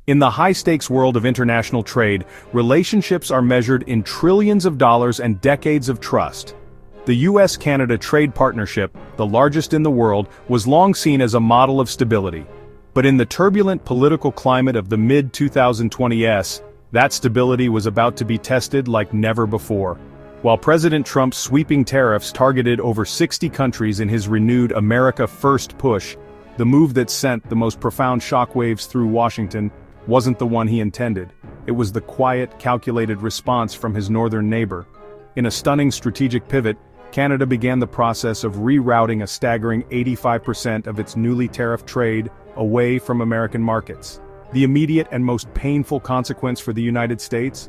In the high-stakes world of international trade, relationships are measured in trillions of dollars and decades of trust. The US-Canada trade partnership, the largest in the world, was long seen as a model of stability. But in the turbulent political climate of the mid-2020s, that stability was about to be tested like never before. While President Trump's sweeping tariffs targeted over 60 countries in his renewed America First push, the move that sent the most profound shockwaves through Washington wasn't the one he intended. It was the quiet, calculated response from his northern neighbor. In a stunning strategic pivot, Canada began the process of rerouting a staggering 85% of its newly tariffed trade away from American markets. The immediate and most painful consequence for the United States?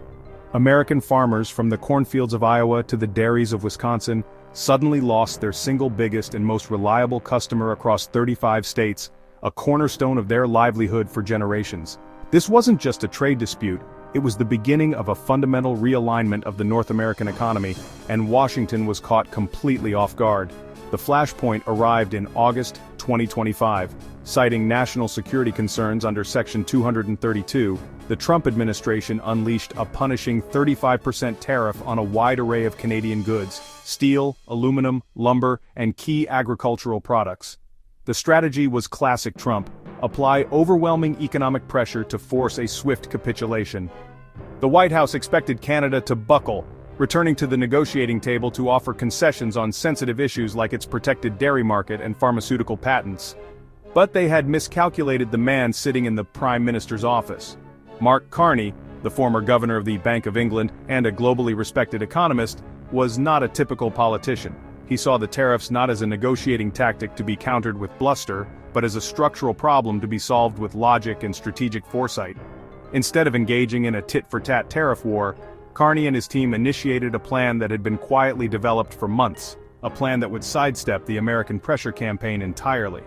American farmers from the cornfields of Iowa to the dairies of Wisconsin suddenly lost their single biggest and most reliable customer across 35 states, a cornerstone of their livelihood for generations. This wasn't just a trade dispute, it was the beginning of a fundamental realignment of the North American economy, and Washington was caught completely off guard. The flashpoint arrived in August 2025. Citing national security concerns under Section 232, the Trump administration unleashed a punishing 35% tariff on a wide array of Canadian goods: steel, aluminum, lumber, and key agricultural products. The strategy was classic Trump: apply overwhelming economic pressure to force a swift capitulation. The White House expected Canada to buckle, returning to the negotiating table to offer concessions on sensitive issues like its protected dairy market and pharmaceutical patents. But they had miscalculated the man sitting in the Prime Minister's office. Mark Carney, the former governor of the Bank of England and a globally respected economist, was not a typical politician. He saw the tariffs not as a negotiating tactic to be countered with bluster, but as a structural problem to be solved with logic and strategic foresight. Instead of engaging in a tit-for-tat tariff war, Carney and his team initiated a plan that had been quietly developed for months, a plan that would sidestep the American pressure campaign entirely.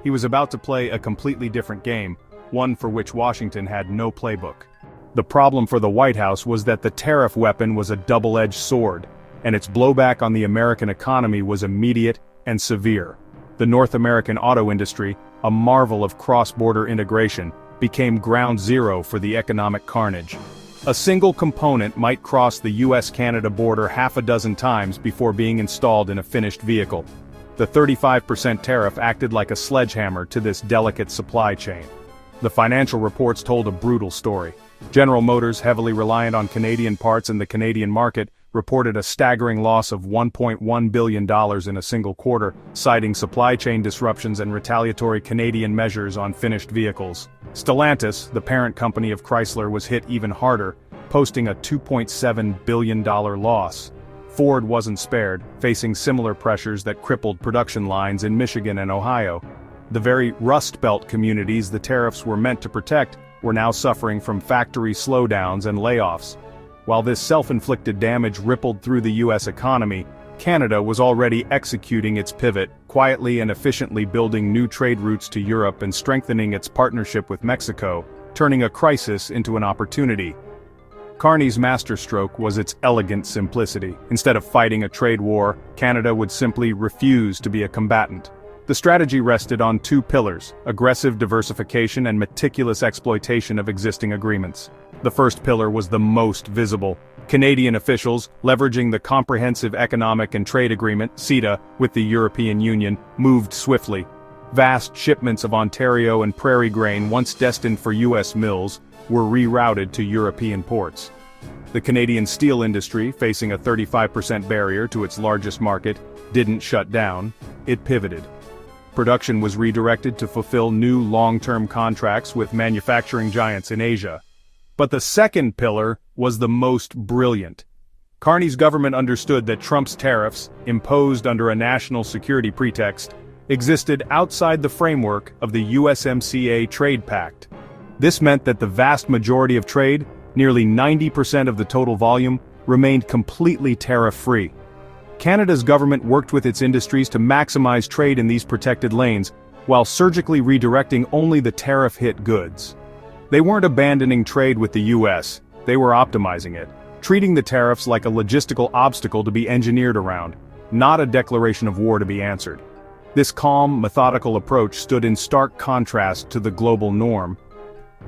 He was about to play a completely different game, one for which Washington had no playbook. The problem for the White House was that the tariff weapon was a double-edged sword, and its blowback on the American economy was immediate and severe. The North American auto industry, a marvel of cross-border integration, became ground zero for the economic carnage. A single component might cross the US-Canada border half a dozen times before being installed in a finished vehicle. The 35% tariff acted like a sledgehammer to this delicate supply chain. The financial reports told a brutal story. General Motors, heavily reliant on Canadian parts in the Canadian market, reported a staggering loss of $1.1 billion in a single quarter, citing supply chain disruptions and retaliatory Canadian measures on finished vehicles. Stellantis, the parent company of Chrysler, was hit even harder, posting a $2.7 billion loss. Ford wasn't spared, facing similar pressures that crippled production lines in Michigan and Ohio. The very Rust Belt communities the tariffs were meant to protect were now suffering from factory slowdowns and layoffs. While this self-inflicted damage rippled through the U.S. economy, Canada was already executing its pivot, quietly and efficiently building new trade routes to Europe and strengthening its partnership with Mexico, turning a crisis into an opportunity. Carney's masterstroke was its elegant simplicity. Instead of fighting a trade war, Canada would simply refuse to be a combatant. The strategy rested on two pillars: aggressive diversification and meticulous exploitation of existing agreements. The first pillar was the most visible. Canadian officials, leveraging the Comprehensive Economic and Trade Agreement (CETA) with the European Union, moved swiftly. Vast shipments of Ontario and prairie grain, once destined for U.S. mills, were rerouted to European ports. The Canadian steel industry, facing a 35% barrier to its largest market, didn't shut down, it pivoted. Production was redirected to fulfill new long-term contracts with manufacturing giants in Asia. But the second pillar was the most brilliant. Carney's government understood that Trump's tariffs, imposed under a national security pretext, existed outside the framework of the USMCA trade pact. This meant that the vast majority of trade, nearly 90% of the total volume, remained completely tariff-free. Canada's government worked with its industries to maximize trade in these protected lanes, while surgically redirecting only the tariff-hit goods. They weren't abandoning trade with the US, they were optimizing it, treating the tariffs like a logistical obstacle to be engineered around, not a declaration of war to be answered. This calm, methodical approach stood in stark contrast to the global norm.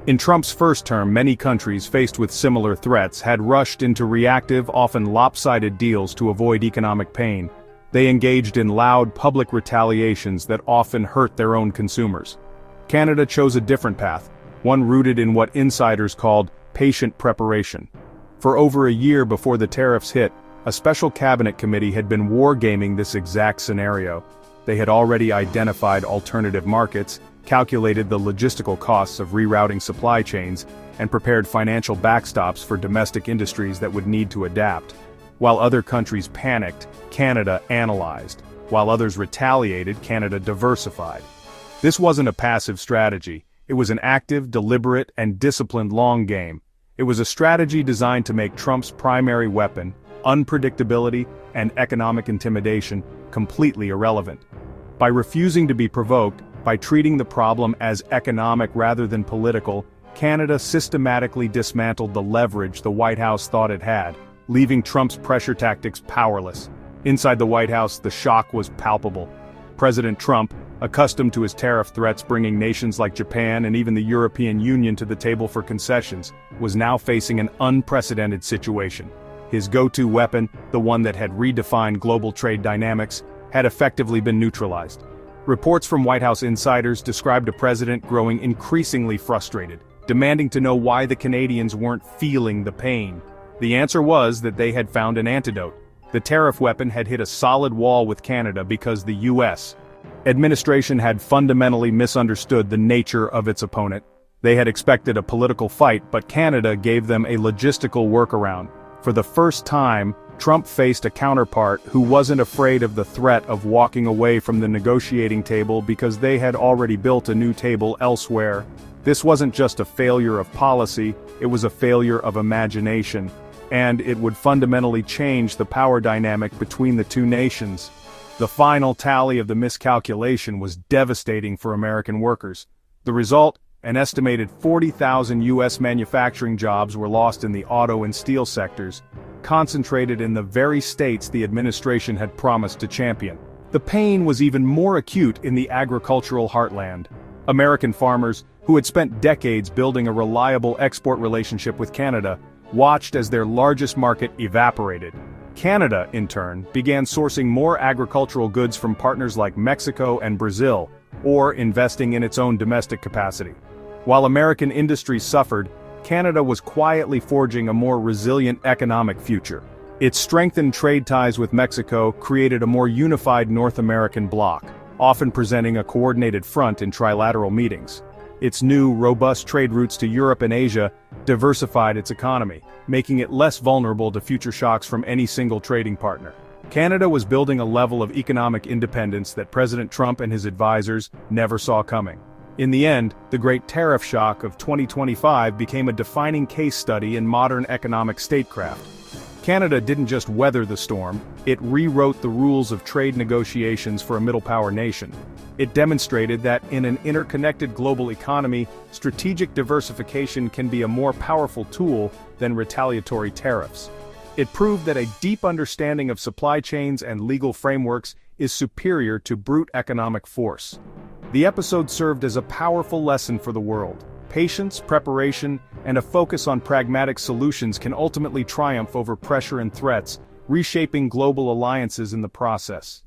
In Trump's first term, many countries faced with similar threats had rushed into reactive, often lopsided deals to avoid economic pain. They engaged in loud public retaliations that often hurt their own consumers. Canada chose a different path, one rooted in what insiders called patient preparation. For over a year before the tariffs hit, a special cabinet committee had been wargaming this exact scenario. They had already identified alternative markets, calculated the logistical costs of rerouting supply chains, and prepared financial backstops for domestic industries that would need to adapt. While other countries panicked, Canada analyzed. While others retaliated, Canada diversified. This wasn't a passive strategy. It was an active, deliberate, and disciplined long game. It was a strategy designed to make Trump's primary weapon, unpredictability and economic intimidation, completely irrelevant. By refusing to be provoked, by treating the problem as economic rather than political, Canada systematically dismantled the leverage the White House thought it had, leaving Trump's pressure tactics powerless. Inside the White House, the shock was palpable. President Trump, accustomed to his tariff threats bringing nations like Japan and even the European Union to the table for concessions, was now facing an unprecedented situation. His go-to weapon, the one that had redefined global trade dynamics, had effectively been neutralized. Reports from White House insiders described a president growing increasingly frustrated, demanding to know why the Canadians weren't feeling the pain. The answer was that they had found an antidote. The tariff weapon had hit a solid wall with Canada because the U.S. administration had fundamentally misunderstood the nature of its opponent. They had expected a political fight, but Canada gave them a logistical workaround. For the first time, Trump faced a counterpart who wasn't afraid of the threat of walking away from the negotiating table because they had already built a new table elsewhere. This wasn't just a failure of policy, it was a failure of imagination, and it would fundamentally change the power dynamic between the two nations. The final tally of the miscalculation was devastating for American workers. The result? An estimated 40,000 U.S. manufacturing jobs were lost in the auto and steel sectors, concentrated in the very states the administration had promised to champion. The pain was even more acute in the agricultural heartland. American farmers, who had spent decades building a reliable export relationship with Canada, watched as their largest market evaporated. Canada, in turn, began sourcing more agricultural goods from partners like Mexico and Brazil, or investing in its own domestic capacity. While American industries suffered, Canada was quietly forging a more resilient economic future. Its strengthened trade ties with Mexico created a more unified North American bloc, often presenting a coordinated front in trilateral meetings. Its new, robust trade routes to Europe and Asia diversified its economy, making it less vulnerable to future shocks from any single trading partner. Canada was building a level of economic independence that President Trump and his advisors never saw coming. In the end, the Great Tariff Shock of 2025 became a defining case study in modern economic statecraft. Canada didn't just weather the storm, it rewrote the rules of trade negotiations for a middle-power nation. It demonstrated that in an interconnected global economy, strategic diversification can be a more powerful tool than retaliatory tariffs. It proved that a deep understanding of supply chains and legal frameworks is superior to brute economic force. The episode served as a powerful lesson for the world. Patience, preparation, and a focus on pragmatic solutions can ultimately triumph over pressure and threats, reshaping global alliances in the process.